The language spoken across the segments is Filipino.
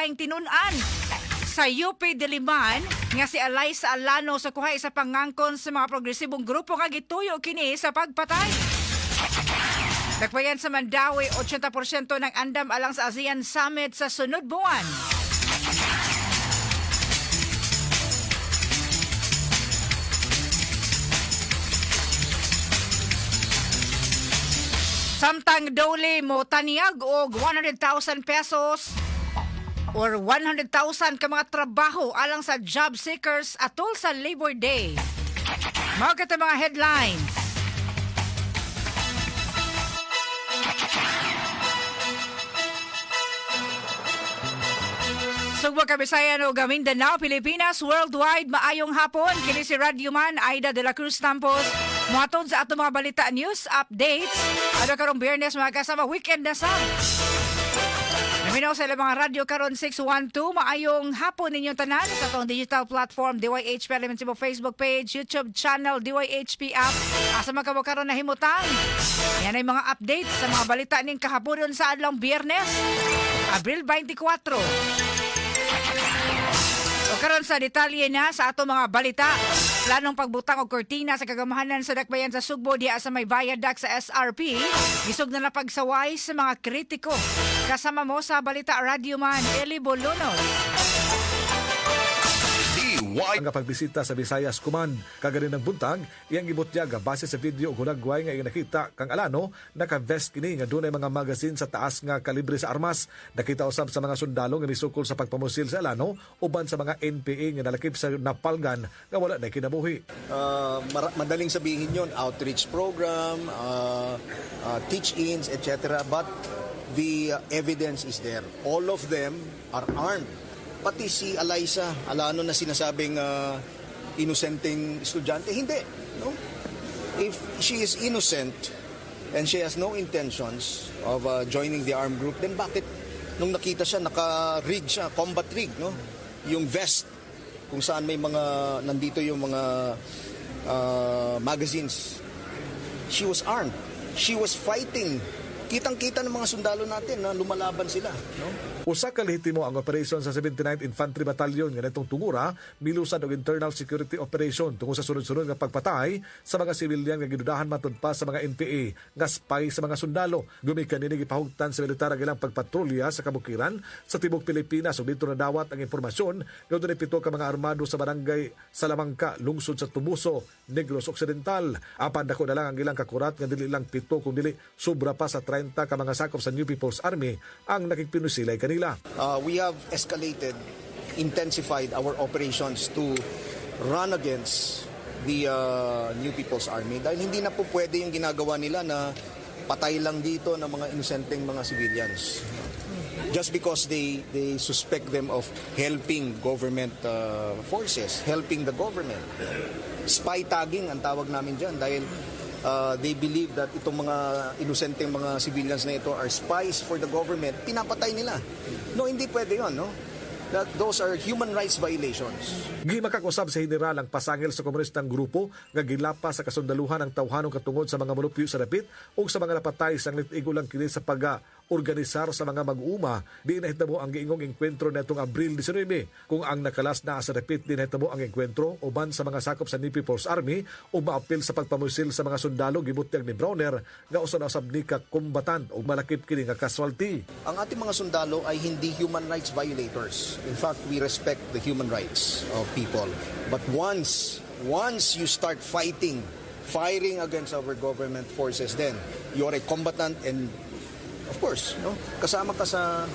laing tinunan sa UP Diliman nga si Alyssa Alano sa kuha sa pangangkon sa mga progresibong grupo nga gituyo kini sa pagpatay. Nagpayan sa Mandawi, 80% ng andam alang sa ASEAN Summit sa sunod buwan. Samtang dole mo taniyag og 100,000 pesos or 100,000 ka mga trabaho alang sa job seekers atol sa Labor Day. Mga kata mga headlines. Sugbo Kabisayan o Mindanao, Pilipinas, worldwide, maayong hapon. Kini si Radyoman Aida de la Cruz Tampos. Muhatod sa atong mga balita news updates. Ano karong Biyernes mga kasama, weekend na sa. Naminaw sa ilang mga radyo karon 612. Maayong hapon ninyong tanan sa atong digital platform DYHP Elements mo Facebook page, YouTube channel DYHP app. Asa magkamo karon na himutang. Yan ay mga updates sa mga balita ning kahaponon sa adlong Biyernes, Abril 24. O karon sa detalye na sa ato mga balita, planong pagbutang og kortina sa kagamahanan sa dakbayan sa Sugbo diha sa may viaduct sa SRP, isog na napagsaway sa mga kritiko. Kasama mo sa balita Radyoman Eli Bolonos. Ang pagbisita sa Visayas Command kaganin ng buntag, iyang gibutyaga base sa video ug hunagway nga iyang nakita kang Alano naka-vest kini nga dunay mga magazine sa taas nga kalibre sa armas. Nakita usab sa mga sundalo nga misukol sa pagpamusil sa Alano uban sa mga NPA nga nalakip sa napalgan nga wala na kinabuhi. Madaling sabihin yon, outreach program, teach-ins, etc. But the evidence is there. All of them are armed. Pati si Alyssa Alano na sinasabing inosenteng estudyante, hindi. No? If she is innocent and she has no intentions of joining the armed group, then bakit nung nakita siya, naka-rig siya, combat rig, no? Yung vest, kung saan may mga, nandito yung mga magazines. She was armed. She was fighting. Kitang-kita ng mga sundalo natin na lumalaban sila, no? Usa ka lehitimo ang operasyon sa 79th Infantry Battalion nga nitong tungura milusan og internal security operation tungod sa sunod-sunod nga pagpatay sa mga sibilyan nga gidudahan matud pa sa mga NPA nga spy sa mga sundalo. Gumikan nini gipahugtan sa militar ang ilang pagpatrolya sa kabukiran sa tibok Pilipinas ug dito nadawat ang impormasyon nga dunay 7 ka mga armado sa barangay Salamangka, lungsod sa Tubuso, Negros Occidental. Apan dako na lang ang ilang kakurat nga dili lang 7 kung dili sobra pa sa 30 ka mga sakop sa New People's Army ang nakikpinusilay kanila. We have escalated, intensified our operations to run against the New People's Army dahil hindi na po pwede yung ginagawa nila na patay lang dito ng mga inosenteng mga civilians. Just because they suspect them of helping government forces, helping the government. Spy tagging ang tawag namin dyan dahil they believe that itong mga inosenteng mga civilians na ito are spies for the government, pinapatay nila. No, hindi pwede yun, no? That those are human rights violations. Gimakak-usab sa general ang pasangil sa komunistang grupo nga gilapa sa kasundaluhan ng tawhanong katungod sa mga monopyo sa dapit o sa mga napatay sa nitigulang kini sa pag-organisar sa mga mag-uuma. Di nahitabo ang giingong enkwentro netong Abril 19 kung ang nakalas na sa dapit di nahitabo ang enkwentro uban sa mga sakop sa New People's Army o maapil sa pagpamusil sa mga sundalo gibutyag ni Browner nga usa-usab ni ka kombatant o malakip kini nga casualty. Ang ating mga sundalo ay hindi human rights violators. In fact, we respect the human rights of people. But once you start firing against our government forces, then you're a combatant and of course, no, kasama ka sa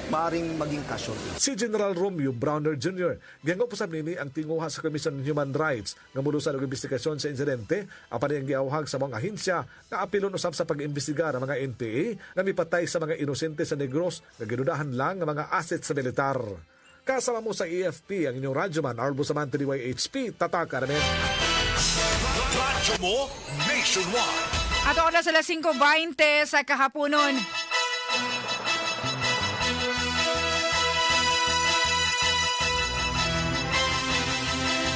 maaring maging casualty. Si General Romeo Browner Jr. Giyang usab nini ang tinguha sa Commission on Human Rights nga mulusan og investigasyon sa insidente apan ang giawhag sa mga ahensya nga apilon usab sa pag-imbestigar ang mga NPA nga mipatay sa mga inosente sa Negros nga gidudahan lang nga mga assets sa militar. Kasama mo sa EFP ang inyong radyoman Arbo Samante DYHP Tataka Ramen. Radyo mo nationwide. At oras sila 5:20 sa kahaponon.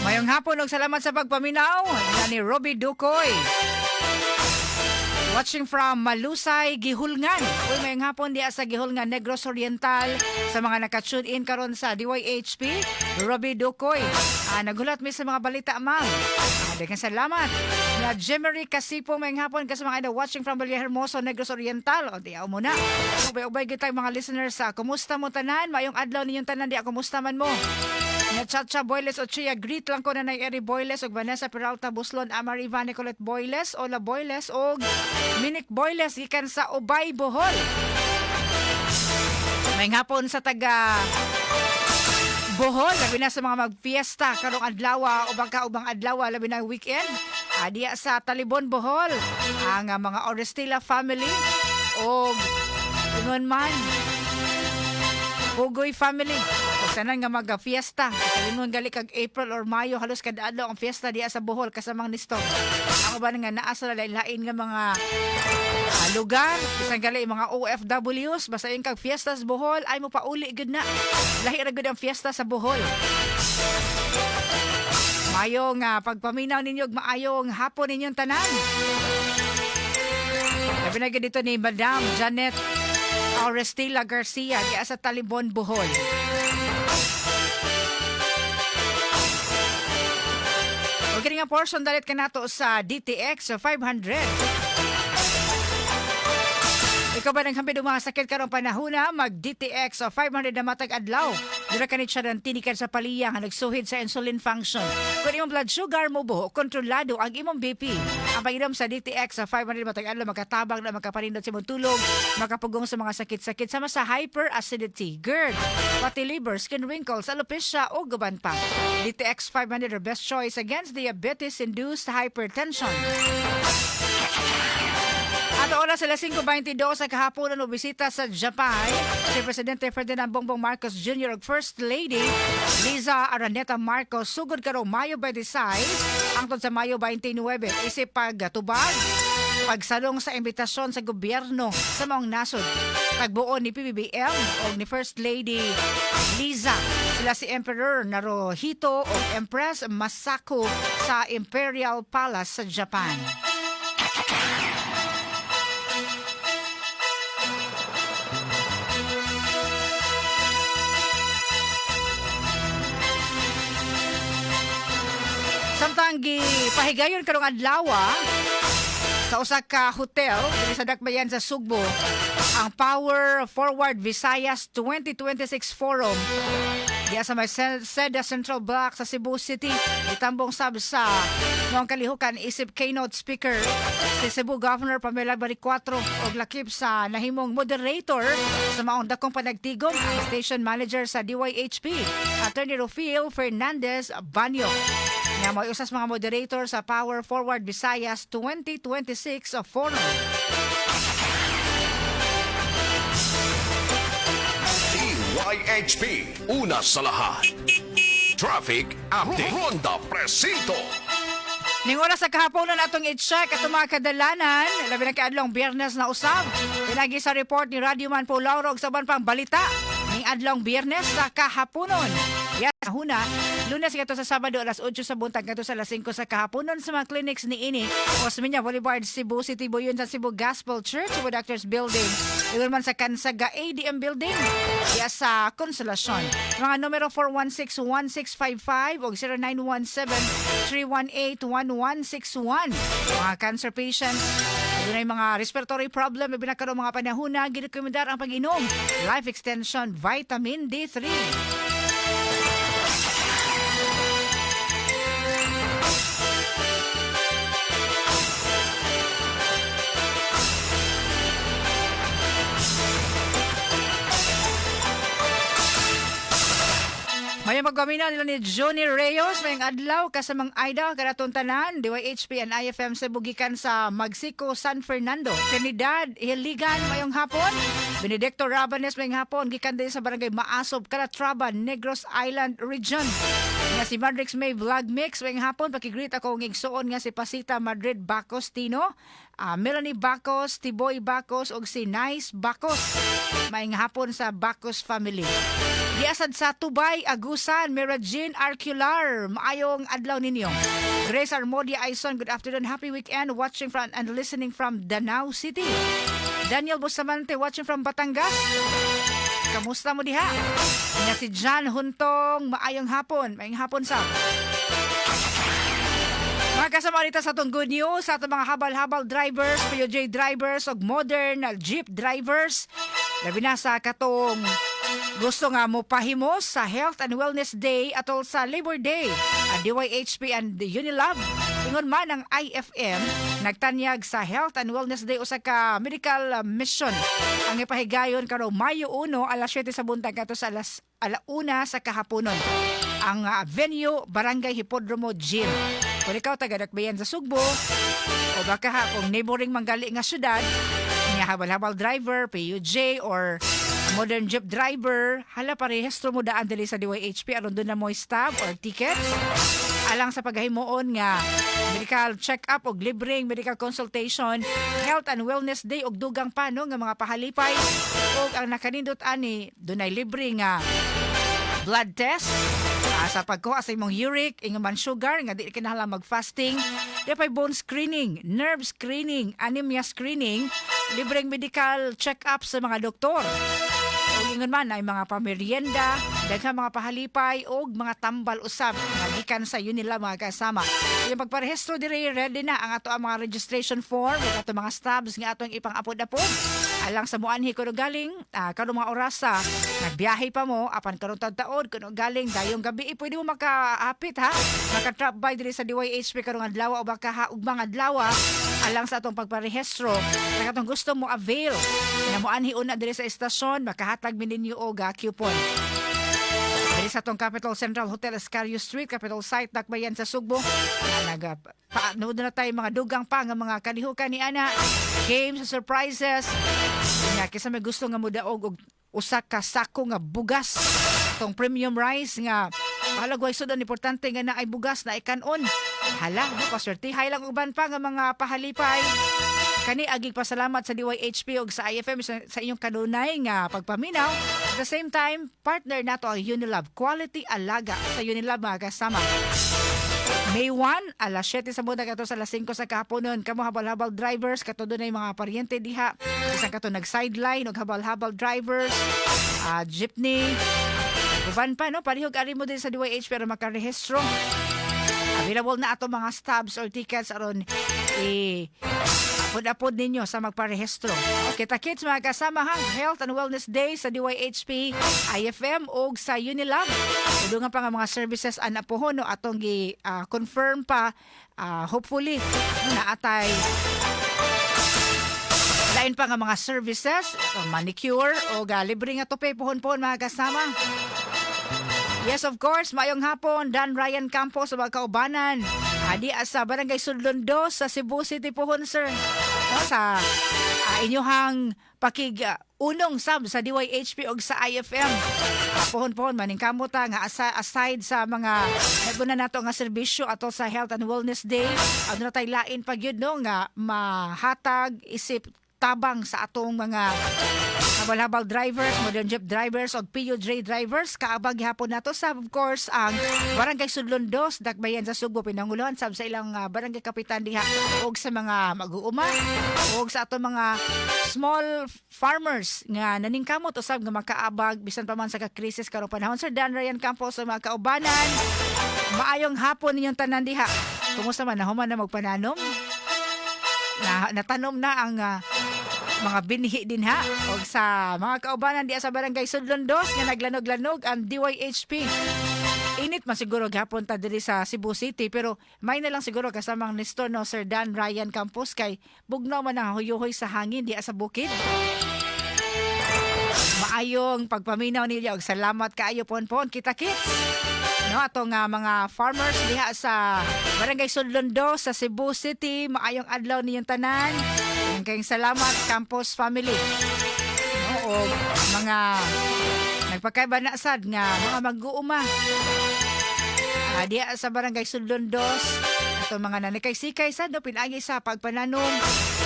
Mayong hapon og salamat sa pagpaminaw. Yan ni Robbie Ducoy. Watching from Malusay, Gihulngan. Uy, may hapon diya sa Gihulngan, Negros Oriental. Sa mga nakatune in karon sa DYHP, Robbie Dukoy. Nagulat mi sa mga balita, ma'am. Daghang salamat. Na Jemery Kasipo, may hapon kasi mga watching from Villahermoso, Negros Oriental. O, diyaw mo na. Ubay-ubay kita mga listeners sa kumusta mo tanan? Mayong adlaw ninyong tanan, diya kumusta man mo? Chacha Boyles o Chia, greet lang ko na Eri Boyles o Vanessa Peralta Buslon, Amari Ivane Colette Boyles, Ola Boyles o Minik Boyles ikan sa Ubay, Bohol. May hapon sa taga Bohol, labi na sa mga magfiesta karong adlaw o bangka-ubang adlaw, labi na weekend. Diya sa Talibon, Bohol, ang mga Orestila family o inon man Pugoy family. Tanan nga mag-fiesta. Kalimon gali kag April or Mayo halos kada adlaw ang fiesta diya sa Bohol kasamang nisto. Ako ba nga naa sa lain-lain nga mga lugar, isang gali mga OFWs, basta yung kag fiesta sa Bohol ay mo pauli gud na. Lahi ra gud ang fiesta sa Bohol. Mayong pagpaminaw ninyo maayong hapon ninyong tanan. Labi na dito ni Madam Janet Orestila Garcia diya sa Talibon, Bohol. Okay nga portion dalit ka nato sa DTX 500. Ikaw ba nang hambid mga sakit karong panahon na mag-DTX 500 na matag adlaw? Dira kanit siya ng tinikan sa paliyang nagsuhid sa insulin function. Kung imong blood sugar mo buho, kontrolado ang imong BP. Ang panginom sa DTX 500 matag adlaw makatabang na makapanindot sa imong tulog, makapugong sa mga sakit-sakit sama sa hyperacidity, GERD, pati liver, skin wrinkles, alopecia o guban pa. DTX 500 are best choice against diabetes-induced hypertension. Ato oras sa 5:22 sa kahapon ng bisita sa Japan si Presidente Ferdinand Bongbong Marcos Jr. ug First Lady Liza Araneta Marcos sugod karong Mayo 26 hangtod sa Mayo 29 isip pagtubag pagsalong sa imbitasyon sa gobyerno sa maong nasod. Tagbuon ni PBBM o ni First Lady Liza sila si Emperor Naruhito o Empress Masako sa Imperial Palace sa Japan. Samtang pahigayon karong adlaw sa usa ka hotel diri sa Dakbayan sa Sugbo ang Power Forward Visayas 2026 Forum diya sa may Seda Central Block sa Cebu City. Itambong sab sa mga kalihukan isip keynote speaker si Cebu Governor Pamela Baricuatro og lakip sa nahimong moderator sa maong dakong panagtigom ang station manager sa DYHP Attorney Rufil Fernandez Banyo. Nga may usas mga moderator sa Power Forward Visayas 2026 Forum. DYHP, una sa lahat. Traffic Update. Ronda Presinto. Ning oras sa kahapon na atong i-check at mga kadalanan, labi na kaadlong Biyernes na usab. Pinagi sa report ni Radio Man po Lauro og saban pang balita ning adlong Biyernes sa kahaponon. Yes, huna, Lunes kato sa Sabado alas 8 sa buntag kato sa alas 5 sa kahaponon sa mga clinics ni ini Osmeña Boulevard, Cebu City, Boyon sa Cebu Gospel Church, Cebu Doctors Building. Iyon man sa Kansaga ADM Building, yes, sa Consolacion. Mga numero 416-1655 o 0917-318-1161. Mga cancer patients, doon ay mga respiratory problem, may binakaroon mga panahon na girekomendar ang pag-inom Life Extension Vitamin D3. May magpamina nila ni Johnny Reyes, may adlaw kasamang Aida, karatong tanan, DYHP and IFM sa bugikan sa Magsico, San Fernando. Trinidad, Hiligan, mayong hapon. Benedicto Rabanes, mayong hapon. Gikan din sa barangay Maasob, Calatrava, Negros Island Region. Nga si Madrix May Vlog Mix, mayong hapon. Pakigreet ako ng igsuon nga si Pasita Madrid Bacos Tino. Melanie Bacos, Tiboy Bacos, o si Nice Bacos. Mayong hapon sa Bacos family. Diasad sa Tubay, Agusan, Meragin, Arcular. Maayong adlaw ninyo. Grace Armodia Aison, good afternoon, happy weekend, watching from and listening from Danau City. Daniel Bustamante, watching from Batangas. Kamusta mo diha? Nga si John Huntong, maayong hapon. Maayong hapon sa. Mga kasama dito sa itong good news, sa itong mga habal-habal drivers, POJ drivers, o modern jeep drivers. Labi na sa katong gusto nga mo pahimo sa Health and Wellness Day atol sa Labor Day. Ang DYHP and the Unilab, ingon man ang IFM, nagtanyag sa Health and Wellness Day usa ka medical mission. Ang ipahigayon karon Mayo 1 alas 7 sa buntag kato sa alas 1 sa kahaponon. Ang venue Barangay Hipodromo Gym. Kung ikaw taga-Dakbayan sa Sugbo o baka kung neighboring manggali nga syudad, nga habal-habal driver, PUJ or modern jeep driver, hala parehistro mo daan dali sa DYHP aron doon na mo stop or tickets. Alang sa paghahimuon nga medical check-up o libreng medical consultation, Health and Wellness Day og dugang pa no nga mga pahalipay og ang nakanindot ani dunay libre nga blood test sa pagkuha sa imong uric, ingon man sugar nga di kinahanglan mag-fasting, di pay bone screening, nerve screening, anemia screening, libreng medical check-up sa mga doktor. O ingon man ay mga pamerienda, daghang mga pahalipay o mga tambal usab nga gikan sa Unilab mga kasama. Yung pagparehistro diri ready na ang ato ang mga registration form ug ato mga stabs nga atong ipang-apod-apod. Alang sa muanhi kuno galing karon mga orasa nagbiyahe pa mo apan karon taon kuno galing dayong gabi pwede mo makaapit ha maka-drop by diri sa DYHP karong adlaw o baka ugmang adlaw alang sa atong pagparehistro kung atong gusto mo avail na muanhi una diri sa estasyon makahatag mi ninyo og coupon. Diri sa atong Capital Central Hotel Escario Street, Capital Site, Dakbayan sa Sugbo. Paanood na tayo mga dugang pa nga mga kalihukan ni ana. Games, surprises. Nga, kisa may gusto nga mudaog og usa ka sako nga bugas. Itong premium rice nga palagway sudan importante nga na ay bugas na ikanon. Hala, no, paswertihay lang uban pa nga mga pahalipay. Kani agig pasalamat sa DYHP ug sa IFM sa inyong kanunay nga pagpaminaw. At the same time, partner nato ang Unilab. Quality alaga sa Unilab mga kasama. May 1, alas 7 sa buntag ato sa alas 5 sa kahaponon. Kamo habal-habal drivers, kato doon ay mga paryente diha. Isang kato nag-sideline, og habal-habal drivers, jeepney. Uban pa, no? Parihog ari mo din sa DYHP para makarehistro. Available na ato mga stubs or tickets aron apod-apod ninyo sa magparehistro. Kita kids mga kasama ha, Health and Wellness Day sa DYHP, IFM o sa Unilab. Udungan pa nga mga services anapohon no atong confirm pa hopefully na atay lain pa nga mga services, manicure o libre nga tope pohon-pohon mga kasama. Yes, of course, mayong hapon, Dan Ryan Campos sa Kaubanan. Adi sa Barangay Sudlondo sa Cebu City pohon, sir. No, sa inyohang unong sab sa DYHP o sa IFM. Pohon-pohon, maningkamot nga aside sa mga naguna nato nga serbisyo ato sa Health and Wellness Day, ano na tayo lain pag yun, no, nga mahatag isip tabang sa atong mga habal-habal drivers, modern jeep drivers o PUJ drivers. Kaabag hapon nato sa of course ang Barangay Sudlondos, Dakbayan sa Sugbo, Pinanguluan sab sa ilang barangay kapitan diha o sa mga mag-uuma o sa atong mga small farmers nga naningkamot usab nga makaabag bisan pa man sa ka-krisis karong panahon. Sir Dan Ryan Campos sa mga kaubanan, maayong hapon ninyong tanan diha. Kumusta man nahuman na magpananom? Natanom na ang mga binhi din ha o sa mga kaubanan diya sa Barangay Sudlondos nga naglanog-lanog ang DYHP. Init man siguro gapon ta diri sa Cebu City pero may na lang siguro kasamang Nestor no Sir Dan Ryan Campos kay bugnaw man ang huyuhoy sa hangin diya sa bukid. Maayong pagpaminaw niyo og salamat kaayo pon-pon kita-kits. No, atong mga farmers diha sa Barangay Sudlondo sa Cebu City, maayong adlaw ninyong tanan. Kayong salamat Campos family. No, o mga nagpakaibanasad nga mga mag-uuma. Diya sa barangay Sudlondos. Ito mga nanikay-sikay sa no pinagi sa pagpananom.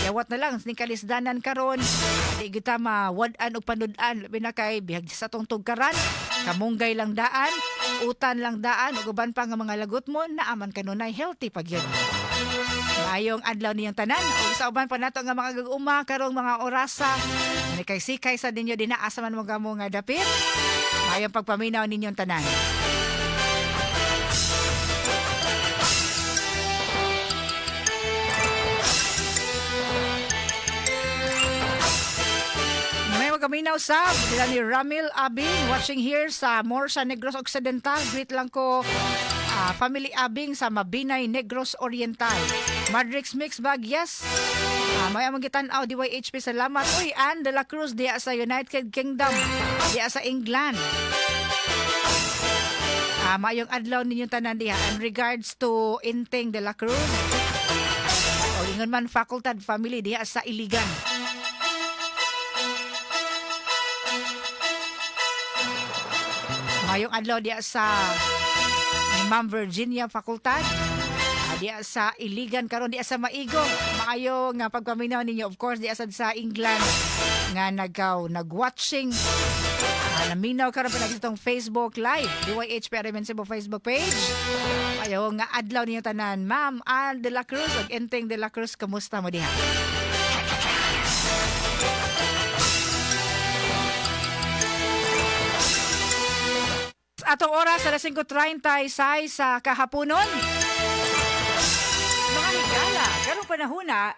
Yawat na lang ni kalisdanan karon. Di kita mawadan o panudan labi na kay bihag sa tong tugkaran. Kamunggay lang daan, utan lang daan, ug uban pa nga mga lagot mo naaman kanunay healthy pag yun. Mayong adlaw niyang tanan ug sa uban pa nato nga mga gag-uma karong mga orasa. Nanikay-sikay sa ninyo dinaasa man mo gamo nga dapit. Mayong pagpaminaw ninyong tanan. Kaminaw sa sila ni Ramil Abing watching here sa Morsa Negros Occidental. Greet lang ko family Abing sa Mabinay Negros Oriental. Madrix Mix Bagyas. May amang gitan-aw DYHP salamat. Uy, Ann de la Cruz diya sa United Kingdom. Diya sa England. Mayong adlaw ninyong tanan diha. In regards to Inteng de la Cruz. O ingon man facultad family diya sa Iligan. Mayong adlaw diya sa Ma'am Virginia Facultad. Diya sa Iligan karon diya sa Maigo. Maayo nga pagpaminaw ninyo of course diya sa England nga nag-watching. Naminaw karon pa itong Facebook Live. DYHP Cebu Facebook page. Ayo nga adlaw ninyo tanan. Ma'am Ann de la Cruz ug Enteng de la Cruz, kamusta mo diha? Atong oras sa 5:36 sa kahaponon. Mga higala, karong panahon na